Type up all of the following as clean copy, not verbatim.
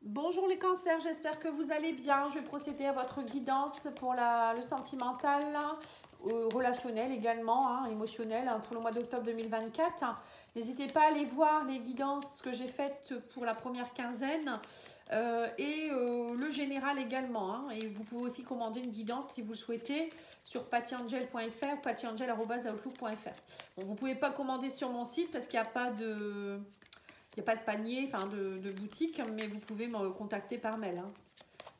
Bonjour les cancers, j'espère que vous allez bien. Je vais procéder à votre guidance pour le sentimental, relationnel également, émotionnel pour le mois d'octobre 2024. N'hésitez pas à aller voir les guidances que j'ai faites pour la première quinzaine et le général également. Et vous pouvez aussi commander une guidance si vous le souhaitez sur pattyangel.fr ou pattyangel@outlook.fr. Bon, vous ne pouvez pas commander sur mon site parce qu'il n'y a pas de... Il n'y a pas de panier, enfin de boutique, mais vous pouvez me contacter par mail.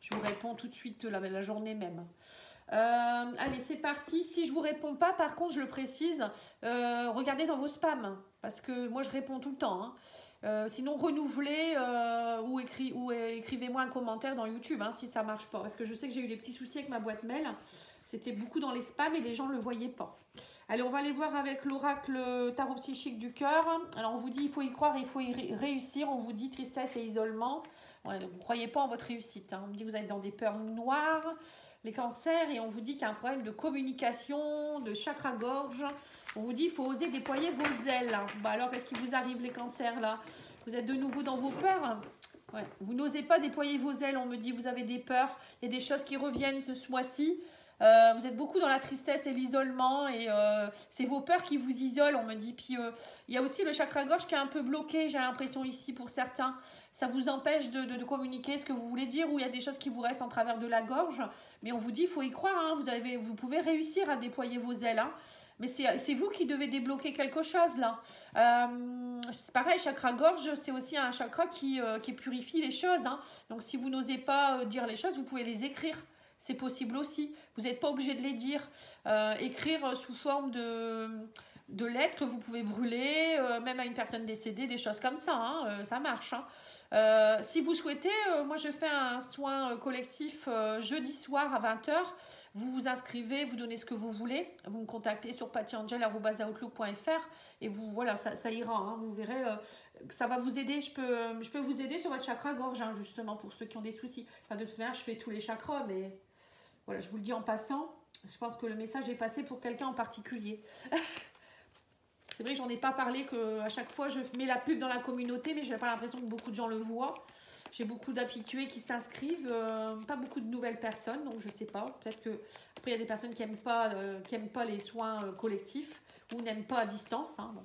Je vous réponds tout de suite la journée même. Allez, c'est parti. Si je ne vous réponds pas, par contre, je le précise, regardez dans vos spams, parce que moi, je réponds tout le temps. Sinon, renouvelez ou écrivez-moi un commentaire dans YouTube si ça ne marche pas. Parce que je sais que j'ai eu des petits soucis avec ma boîte mail. C'était beaucoup dans les spams et les gens ne le voyaient pas. Allez, on va aller voir avec l'oracle tarot psychique du cœur. Alors, on vous dit il faut y croire, il faut y réussir. On vous dit tristesse et isolement. Ouais, donc, vous ne croyez pas en votre réussite. On me dit que vous êtes dans des peurs noires, les cancers, et on vous dit qu'il y a un problème de communication, de chakra-gorge. On vous dit il faut oser déployer vos ailes. Bah alors, qu'est-ce qui vous arrive, les cancers, là? Vous êtes de nouveau dans vos peurs? Ouais. Vous n'osez pas déployer vos ailes, on me dit vous avez des peurs. Il y a des choses qui reviennent ce mois-ci. Vous êtes beaucoup dans la tristesse et l'isolement et c'est vos peurs qui vous isolent, on me dit. Puis il y a aussi le chakra-gorge qui est un peu bloqué, j'ai l'impression ici pour certains. Ça vous empêche de communiquer ce que vous voulez dire ou il y a des choses qui vous restent en travers de la gorge. Mais on vous dit, il faut y croire, vous pouvez réussir à déployer vos ailes. Mais c'est vous qui devez débloquer quelque chose là. C'est pareil, chakra-gorge, c'est aussi un chakra qui purifie les choses. Donc si vous n'osez pas dire les choses, vous pouvez les écrire. C'est possible aussi. Vous n'êtes pas obligé de les dire. Écrire sous forme de lettres que vous pouvez brûler, même à une personne décédée, des choses comme ça. Ça marche. Si vous souhaitez, moi je fais un soin collectif jeudi soir à 20 h. Vous vous inscrivez, vous donnez ce que vous voulez. Vous me contactez sur pattyangel@outlook.fr et vous, voilà, ça ira. Vous verrez que ça va vous aider. Je peux vous aider sur votre chakra-gorge, justement, pour ceux qui ont des soucis. Enfin, de toute manière, je fais tous les chakras, mais... Voilà, je vous le dis en passant, je pense que le message est passé pour quelqu'un en particulier. C'est vrai que j'en ai pas parlé, qu'à chaque fois je mets la pub dans la communauté, mais je n'ai pas l'impression que beaucoup de gens le voient. J'ai beaucoup d'habitués qui s'inscrivent, pas beaucoup de nouvelles personnes, donc je sais pas. Peut-être que après il y a des personnes qui n'aiment pas les soins collectifs ou n'aiment pas à distance. Bon.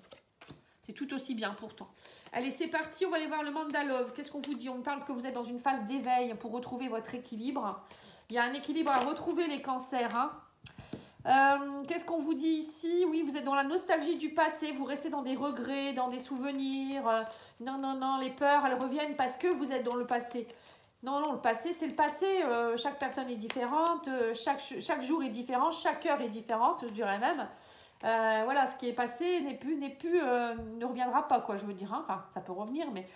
C'est tout aussi bien pourtant. Allez, c'est parti, on va aller voir le Mandalove. Qu'est-ce qu'on vous dit? On me parle que vous êtes dans une phase d'éveil pour retrouver votre équilibre. Il y a un équilibre à retrouver, les cancers. Qu'est-ce qu'on vous dit ici? Oui, vous êtes dans la nostalgie du passé, vous restez dans des regrets, dans des souvenirs. Non, les peurs, elles reviennent parce que vous êtes dans le passé. Non, le passé, c'est le passé. Chaque personne est différente, chaque jour est différent, chaque heure est différente, je dirais même. Voilà, ce qui est passé ne reviendra pas, quoi, je veux dire. Enfin, ça peut revenir, mais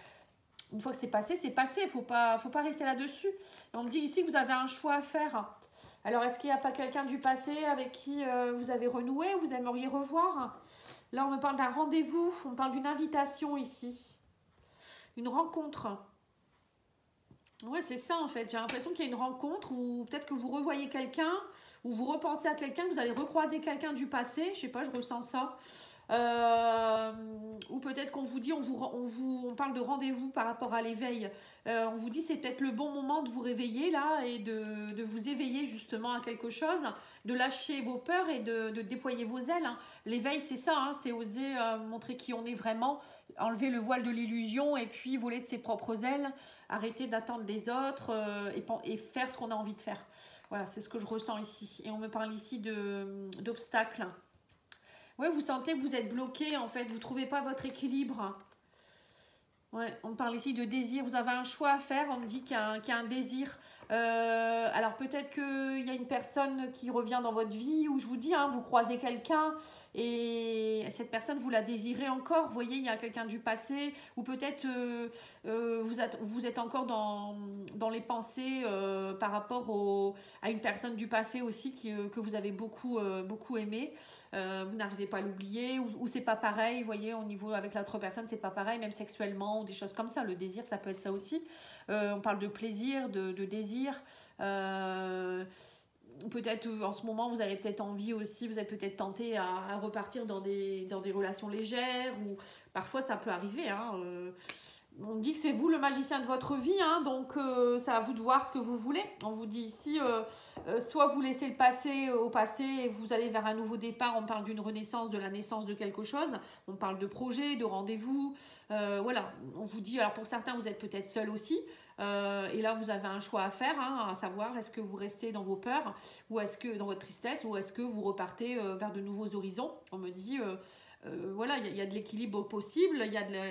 une fois que c'est passé, c'est passé. Faut pas rester là-dessus. Et on me dit ici que vous avez un choix à faire. Alors, est-ce qu'il n'y a pas quelqu'un du passé avec qui vous avez renoué, vous aimeriez revoir? Là, on me parle d'un rendez-vous, on parle d'une invitation ici. Une rencontre. Ouais, c'est ça en fait. J'ai l'impression qu'il y a une rencontre ou peut-être que vous revoyez quelqu'un ou vous repensez à quelqu'un, vous allez recroiser quelqu'un du passé. Je sais pas, je ressens ça. Ou peut-être qu'on vous dit, on parle de rendez-vous par rapport à l'éveil. On vous dit c'est peut-être le bon moment de vous réveiller là et de vous éveiller justement à quelque chose, de lâcher vos peurs et de déployer vos ailes. L'éveil c'est ça, c'est oser montrer qui on est vraiment, enlever le voile de l'illusion et puis voler de ses propres ailes, arrêter d'attendre des autres et faire ce qu'on a envie de faire. Voilà, c'est ce que je ressens ici. Et on me parle ici d'obstacles. Ouais, vous sentez que vous êtes bloqué en fait, vous ne trouvez pas votre équilibre. Ouais, on me parle ici de désir, vous avez un choix à faire, on me dit qu'il y a un désir. Alors peut-être qu'il y a une personne qui revient dans votre vie, ou je vous dis, vous croisez quelqu'un et cette personne, vous la désirez encore. Vous voyez, il y a quelqu'un du passé, ou peut-être vous êtes encore dans les pensées par rapport à une personne du passé aussi que vous avez beaucoup aimé. Vous n'arrivez pas à l'oublier, ou c'est pas pareil, vous voyez, au niveau avec l'autre personne, c'est pas pareil, même sexuellement, ou des choses comme ça. Le désir, ça peut être ça aussi. On parle de plaisir, de désir. Peut-être en ce moment, vous avez peut-être envie aussi, vous êtes peut-être tenté à repartir dans des relations légères, ou parfois ça peut arriver, On dit que c'est vous le magicien de votre vie, hein, donc c'est à vous de voir ce que vous voulez. On vous dit ici, soit vous laissez le passé au passé et vous allez vers un nouveau départ. On parle d'une renaissance, de la naissance de quelque chose. On parle de projet, de rendez-vous. Voilà, on vous dit, alors pour certains, vous êtes peut-être seul aussi. Et là, vous avez un choix à faire, hein, à savoir, est-ce que vous restez dans vos peurs, ou est-ce que dans votre tristesse, ou est-ce que vous repartez vers de nouveaux horizons. On me dit... voilà, il y a de l'équilibre possible,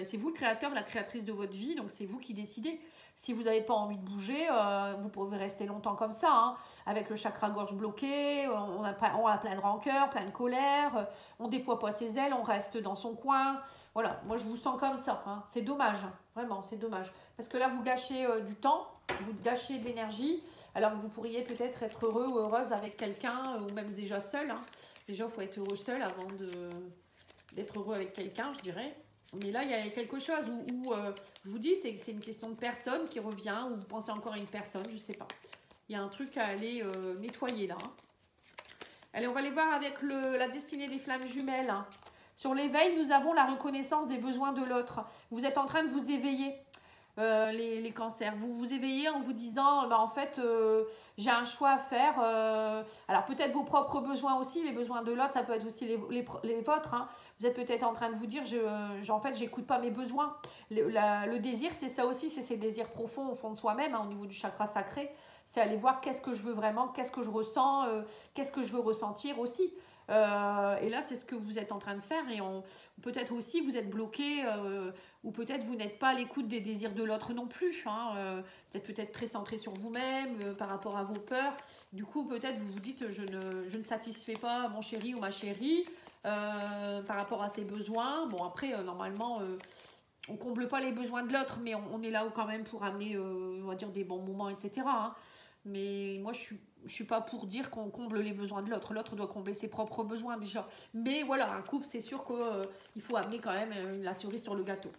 c'est vous le créateur, la créatrice de votre vie, donc c'est vous qui décidez. Si vous n'avez pas envie de bouger, vous pouvez rester longtemps comme ça, hein, avec le chakra gorge bloqué, on a plein de rancœur, plein de colère, on déploie pas ses ailes, on reste dans son coin. Voilà, moi je vous sens comme ça, hein. C'est dommage, hein. Vraiment, c'est dommage. Parce que là, vous gâchez du temps, vous gâchez de l'énergie, alors que vous pourriez peut-être être heureux ou heureuse avec quelqu'un, ou même déjà seul, hein. Déjà, il faut être heureux seul avant d'être heureux avec quelqu'un, je dirais. Mais là, il y a quelque chose où je vous dis, c'est une question de personne qui revient, ou vous pensez encore à une personne, je ne sais pas. Il y a un truc à aller nettoyer là, hein. Allez, on va aller voir avec la destinée des flammes jumelles, hein. Sur l'éveil, nous avons la reconnaissance des besoins de l'autre. Vous êtes en train de vous éveiller. Les cancers, vous vous éveillez en vous disant en fait j'ai un choix à faire, alors peut-être vos propres besoins aussi, les besoins de l'autre, ça peut être aussi les vôtres, hein. Vous êtes peut-être en train de vous dire en fait j'écoute pas mes besoins. Le désir, c'est ça aussi, c'est ces désirs profonds au fond de soi-même, hein, au niveau du chakra sacré, c'est aller voir qu'est-ce que je veux vraiment, qu'est-ce que je ressens, qu'est-ce que je veux ressentir aussi. Et là, c'est ce que vous êtes en train de faire, et peut-être aussi vous êtes bloqué, ou peut-être vous n'êtes pas à l'écoute des désirs de l'autre non plus, hein. Vous êtes peut-être très centré sur vous-même, par rapport à vos peurs. Du coup, peut-être vous vous dites je ne satisfais pas mon chéri ou ma chérie par rapport à ses besoins. Bon, après, normalement, on comble pas les besoins de l'autre, mais on est là quand même pour amener, on va dire, des bons moments, etc., hein. Mais moi, je suis pas pour dire qu'on comble les besoins de l'autre. L'autre doit combler ses propres besoins déjà. Mais voilà, un couple, c'est sûr qu'il faut amener quand même la cerise sur le gâteau.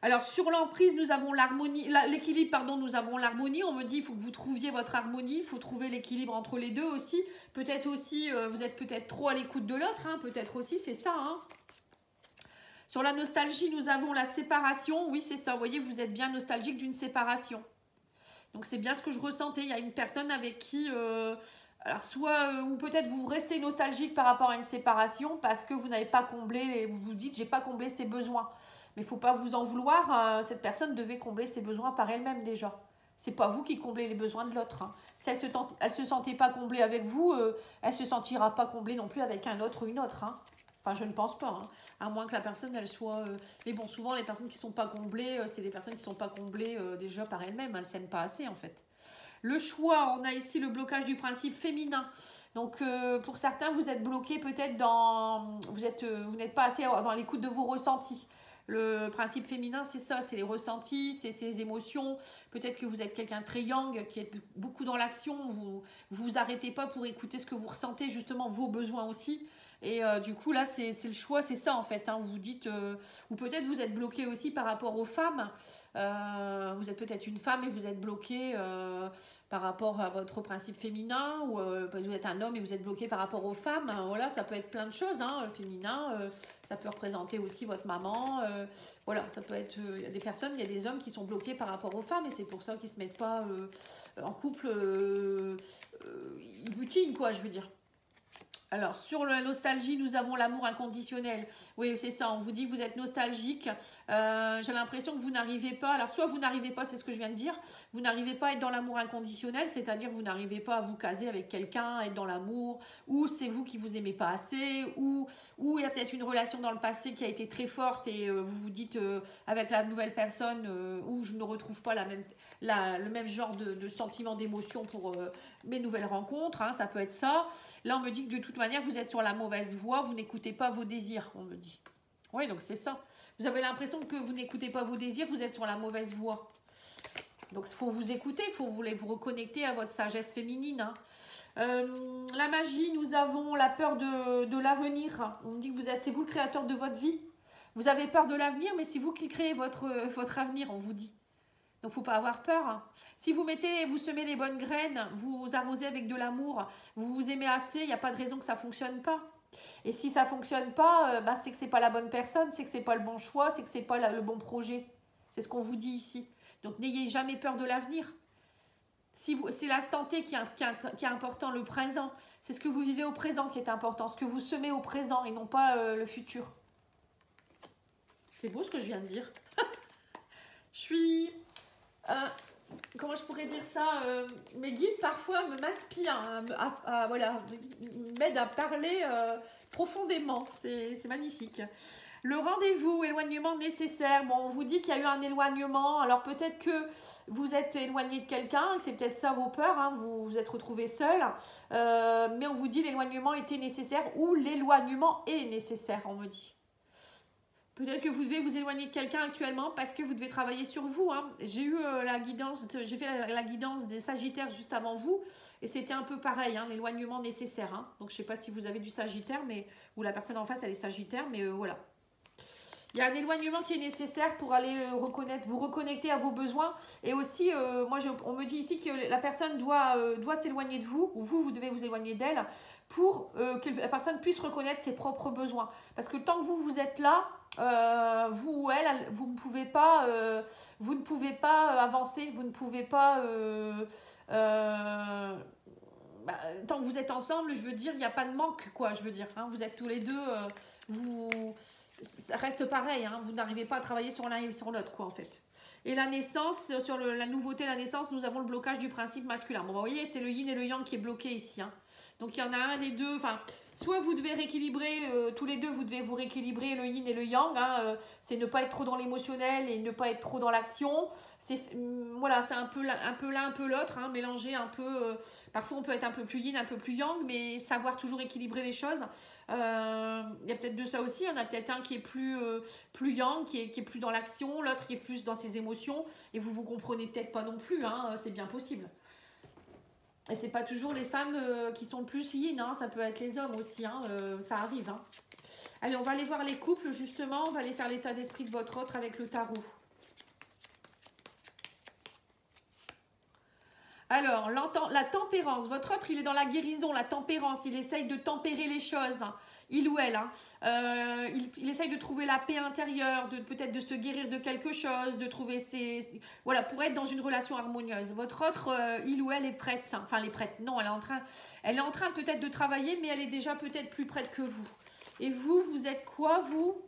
Alors, sur l'emprise, nous avons l'harmonie, l'équilibre, pardon, nous avons l'harmonie. On me dit, il faut que vous trouviez votre harmonie, il faut trouver l'équilibre entre les deux aussi. Peut-être aussi, vous êtes peut-être trop à l'écoute de l'autre, hein, peut-être aussi, c'est ça, hein. Sur la nostalgie, nous avons la séparation. Oui, c'est ça, vous voyez, vous êtes bien nostalgique d'une séparation. Donc c'est bien ce que je ressentais. Il y a une personne avec qui, alors soit, ou peut-être vous restez nostalgique par rapport à une séparation parce que vous n'avez pas comblé, vous vous dites j'ai pas comblé ses besoins. Mais il ne faut pas vous en vouloir, cette personne devait combler ses besoins par elle-même déjà. C'est pas vous qui comblez les besoins de l'autre, hein. Si elle se sentait pas comblée avec vous, elle se sentira pas comblée non plus avec un autre ou une autre, hein. Enfin, je ne pense pas, hein. À moins que la personne, elle soit... Mais bon, souvent, les personnes qui ne sont pas comblées, c'est des personnes qui ne sont pas comblées déjà par elles-mêmes. Elles ne s'aiment pas assez, en fait. Le choix, on a ici le blocage du principe féminin. Donc, pour certains, vous êtes bloqué peut-être dans... Vous n'êtes pas assez dans l'écoute de vos ressentis. Le principe féminin, c'est ça, c'est les ressentis, c'est ses émotions. Peut-être que vous êtes quelqu'un de très yang, qui est beaucoup dans l'action. Vous vous arrêtez pas pour écouter ce que vous ressentez, justement, vos besoins aussi. Et du coup, là, c'est le choix, c'est ça en fait, hein. Vous vous dites, ou peut-être vous êtes bloqué aussi par rapport aux femmes. Vous êtes peut-être une femme et vous êtes bloqué par rapport à votre principe féminin, ou vous êtes un homme et vous êtes bloqué par rapport aux femmes. Voilà, ça peut être plein de choses, hein, féminin. Ça peut représenter aussi votre maman. Voilà, ça peut être. Il y a des personnes, il y a des hommes qui sont bloqués par rapport aux femmes et c'est pour ça qu'ils ne se mettent pas en couple. Ils butinent, quoi, je veux dire. Alors, sur la nostalgie, nous avons l'amour inconditionnel. Oui, c'est ça, on vous dit que vous êtes nostalgique. J'ai l'impression que vous n'arrivez pas... Alors, soit vous n'arrivez pas, c'est ce que je viens de dire, vous n'arrivez pas à être dans l'amour inconditionnel, c'est-à-dire vous n'arrivez pas à vous caser avec quelqu'un, être dans l'amour, ou c'est vous qui vous aimez pas assez, ou il y a peut-être une relation dans le passé qui a été très forte et vous vous dites avec la nouvelle personne, où je ne retrouve pas le même genre de sentiment, d'émotion pour mes nouvelles rencontres, hein, ça peut être ça. Là, on me dit que de toute manière, vous êtes sur la mauvaise voie, vous n'écoutez pas vos désirs, on me dit. Oui, donc c'est ça. Vous avez l'impression que vous n'écoutez pas vos désirs, vous êtes sur la mauvaise voie. Donc, il faut vous écouter, il faut vous reconnecter à votre sagesse féminine, hein. La magie, nous avons la peur de l'avenir. On me dit que c'est vous le créateur de votre vie. Vous avez peur de l'avenir, mais c'est vous qui créez votre avenir, on vous dit. Donc, il ne faut pas avoir peur, hein. Si vous semez les bonnes graines, vous arrosez avec de l'amour, vous vous aimez assez, il n'y a pas de raison que ça ne fonctionne pas. Et si ça ne fonctionne pas, bah, c'est que ce n'est pas la bonne personne, c'est que ce n'est pas le bon choix, c'est que ce n'est pas le bon projet. C'est ce qu'on vous dit ici. Donc n'ayez jamais peur de l'avenir. Si c'est l'instant T qui est important, le présent. C'est ce que vous vivez au présent qui est important, ce que vous semez au présent et non pas le futur. C'est beau ce que je viens de dire. Je suis... comment je pourrais dire ça, mes guides parfois m'inspirent, voilà, m'aident à parler profondément. C'est magnifique. Le rendez-vous, éloignement nécessaire. Bon, on vous dit qu'il y a eu un éloignement. Alors peut-être que vous êtes éloigné de quelqu'un, c'est peut-être ça vos peurs, hein, vous vous êtes retrouvé seul. Mais on vous dit l'éloignement était nécessaire ou l'éloignement est nécessaire, on me dit. Peut-être que vous devez vous éloigner de quelqu'un actuellement parce que vous devez travailler sur vous. Hein. J'ai eu la guidance, j'ai fait la guidance des Sagittaires juste avant vous et c'était un peu pareil, hein, l'éloignement nécessaire. Hein. Donc je ne sais pas si vous avez du Sagittaire ou la personne en face elle est Sagittaire, mais voilà. Il y a un éloignement qui est nécessaire pour aller vous reconnecter à vos besoins. Et aussi, moi, on me dit ici que la personne doit s'éloigner de vous, ou vous devez vous éloigner d'elle, pour que la personne puisse reconnaître ses propres besoins. Parce que tant que vous êtes là, vous ou elle, vous ne pouvez pas avancer, vous ne pouvez pas... tant que vous êtes ensemble, je veux dire, il n'y a pas de manque, quoi, je veux dire. Hein, vous êtes tous les deux, ça reste pareil, hein, vous n'arrivez pas à travailler sur l'un et sur l'autre, quoi, en fait. Et la naissance, sur la nouveauté, la naissance, nous avons le blocage du principe masculin. Bon, vous voyez, c'est le yin et le yang qui est bloqué ici. Hein. Donc, il y en a un des deux, enfin, soit vous devez rééquilibrer, tous les deux, vous devez vous rééquilibrer le yin et le yang. Hein, c'est ne pas être trop dans l'émotionnel et ne pas être trop dans l'action. Voilà, c'est un peu l'un, un peu l'autre, hein, mélanger un peu. Parfois, on peut être un peu plus yin, un peu plus yang, mais savoir toujours équilibrer les choses. Il y a peut-être de ça aussi. Il y en a peut-être un qui est plus yang, qui est plus dans l'action, l'autre qui est plus dans ses émotions. Et vous comprenez peut-être pas non plus, hein, c'est bien possible. Et c'est pas toujours les femmes qui sont le plus yin, hein, ça peut être les hommes aussi, hein, ça arrive. Hein. Allez, on va aller voir les couples justement, on va aller faire l'état d'esprit de votre autre avec le tarot. Alors, la tempérance, votre autre, il est dans la guérison, la tempérance, il essaye de tempérer les choses, hein, il ou elle. Hein. Il essaye de trouver la paix intérieure, peut-être de se guérir de quelque chose, de trouver voilà, pour être dans une relation harmonieuse. Votre autre, il ou elle est prête, hein. Enfin, elle est prête, non, elle est en train peut-être de travailler, mais elle est déjà peut-être plus prête que vous. Et vous êtes quoi, vous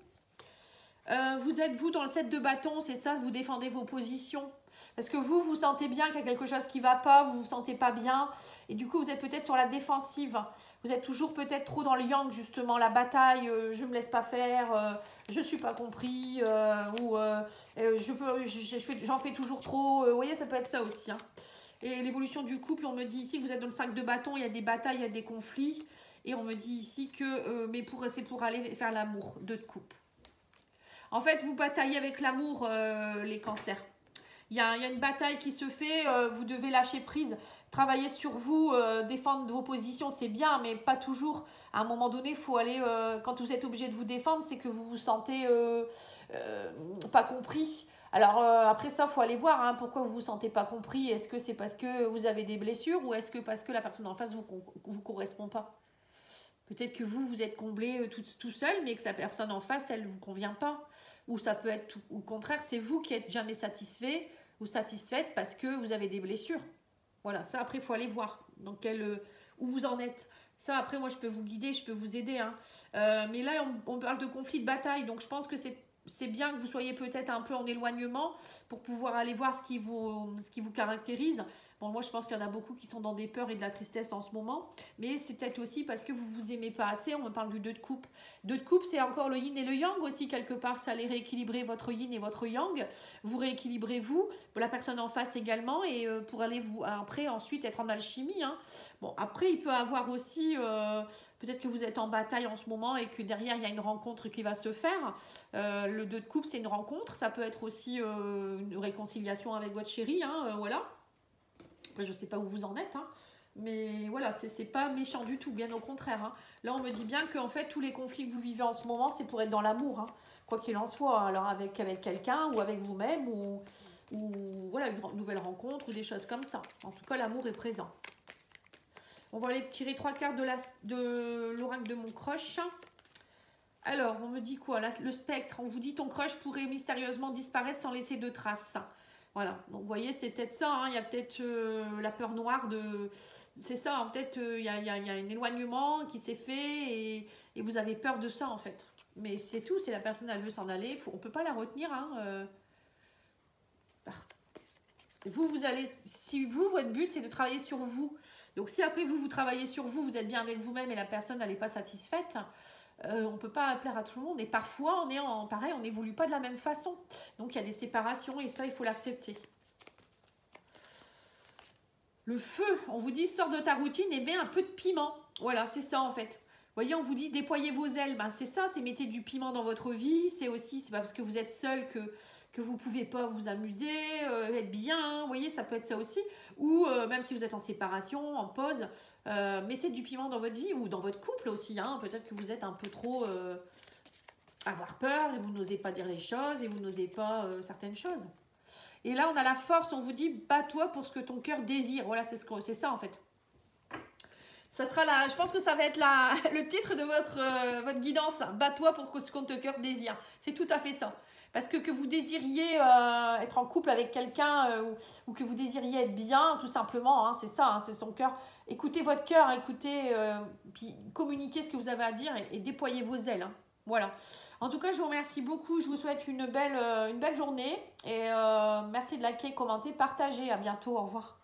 vous êtes, vous, dans le 7 de bâton, c'est ça, vous défendez vos positions. Parce que vous sentez bien qu'il y a quelque chose qui ne va pas, vous ne vous sentez pas bien. Et du coup, vous êtes peut-être sur la défensive. Vous êtes toujours peut-être trop dans le yang, justement, la bataille, je ne me laisse pas faire, je ne suis pas compris, j'en fais toujours trop. Vous voyez, ça peut être ça aussi. Hein. Et l'évolution du couple, on me dit ici que vous êtes dans le 5 de bâton, il y a des batailles, il y a des conflits. Et on me dit ici que c'est pour aller faire l'amour, 2 de coupe. En fait, vous bataillez avec l'amour, les cancers. Il y a une bataille qui se fait, vous devez lâcher prise, travailler sur vous, défendre vos positions, c'est bien, mais pas toujours. À un moment donné, il faut aller, quand vous êtes obligé de vous défendre, c'est que vous vous sentez pas compris. Alors après ça, il faut aller voir hein, pourquoi vous vous sentez pas compris. Est-ce que c'est parce que vous avez des blessures ou est-ce que parce que la personne en face vous correspond pas? Peut-être que vous êtes comblé tout seul, mais que sa personne en face, elle ne vous convient pas. Ou ça peut être au contraire, c'est vous qui n'êtes jamais satisfait ou satisfaite parce que vous avez des blessures. Voilà, ça après, il faut aller voir où vous en êtes. Ça, après, moi, je peux vous guider, je peux vous aider. Hein. Mais là, on parle de conflit, de bataille. Donc, je pense que c'est bien que vous soyez peut-être un peu en éloignement pour pouvoir aller voir ce qui vous caractérise. Bon, moi, je pense qu'il y en a beaucoup qui sont dans des peurs et de la tristesse en ce moment. Mais c'est peut-être aussi parce que vous ne vous aimez pas assez. On me parle du 2 de coupe. 2 de coupe, c'est encore le yin et le yang aussi, quelque part. Ça allait rééquilibrer votre yin et votre yang. Vous rééquilibrez vous, la personne en face également. Et pour aller après, ensuite, être en alchimie. Hein. Bon, après, il peut avoir aussi... peut-être que vous êtes en bataille en ce moment et que derrière, il y a une rencontre qui va se faire. Le 2 de coupe, c'est une rencontre. Ça peut être aussi une réconciliation avec votre chéri. Hein, voilà. Après, je ne sais pas où vous en êtes. Hein, mais voilà, c'est pas méchant du tout. Bien au contraire. Hein. Là, on me dit bien que en fait, tous les conflits que vous vivez en ce moment, c'est pour être dans l'amour. Hein, quoi qu'il en soit. Alors, avec quelqu'un ou avec vous-même ou voilà, une nouvelle rencontre ou des choses comme ça. En tout cas, l'amour est présent. On va aller tirer 3 cartes de l'oracle de mon crush. Alors, on me dit quoi? Là, le spectre, on vous dit ton crush pourrait mystérieusement disparaître sans laisser de traces. Voilà, donc vous voyez, c'est peut-être ça, hein. Il y a peut-être la peur noire de... C'est ça, hein. Peut-être il y a un éloignement qui s'est fait et vous avez peur de ça en fait. Mais c'est tout, c'est la personne, elle veut s'en aller, on ne peut pas la retenir. Hein. Vous allez, si votre but c'est de travailler sur vous, donc si après vous travaillez sur vous, vous êtes bien avec vous-même et la personne elle n'est pas satisfaite, on ne peut pas plaire à tout le monde. Et parfois, pareil, on n'évolue pas de la même façon. Donc, il y a des séparations et ça, il faut l'accepter. Le feu, on vous dit, sors de ta routine et mets un peu de piment. Voilà, c'est ça en fait. Vous voyez, on vous dit, déployez vos ailes. Ben, c'est ça, c'est mettez du piment dans votre vie. C'est aussi, c'est pas parce que vous êtes seul que vous ne pouvez pas vous amuser, être bien, vous voyez, ça peut être ça aussi. Ou même si vous êtes en séparation, en pause, mettez du piment dans votre vie ou dans votre couple aussi. Hein. Peut-être que vous êtes un peu trop avoir peur et vous n'osez pas dire les choses et vous n'osez pas certaines choses. Et là, on a la force, on vous dit, bats-toi pour ce que ton cœur désire. Voilà, c'est ça en fait. Ça sera là, je pense que ça va être le titre de votre guidance. Bats-toi pour ce que ton cœur désire. C'est tout à fait ça. Parce que vous désiriez être en couple avec quelqu'un ou que vous désiriez être bien, tout simplement, hein, c'est ça, hein, c'est son cœur. Écoutez votre cœur, écoutez, puis communiquez ce que vous avez à dire et déployez vos ailes. Hein. Voilà. En tout cas, je vous remercie beaucoup. Je vous souhaite une belle journée. Et merci de liker, commenter, partager. À bientôt. Au revoir.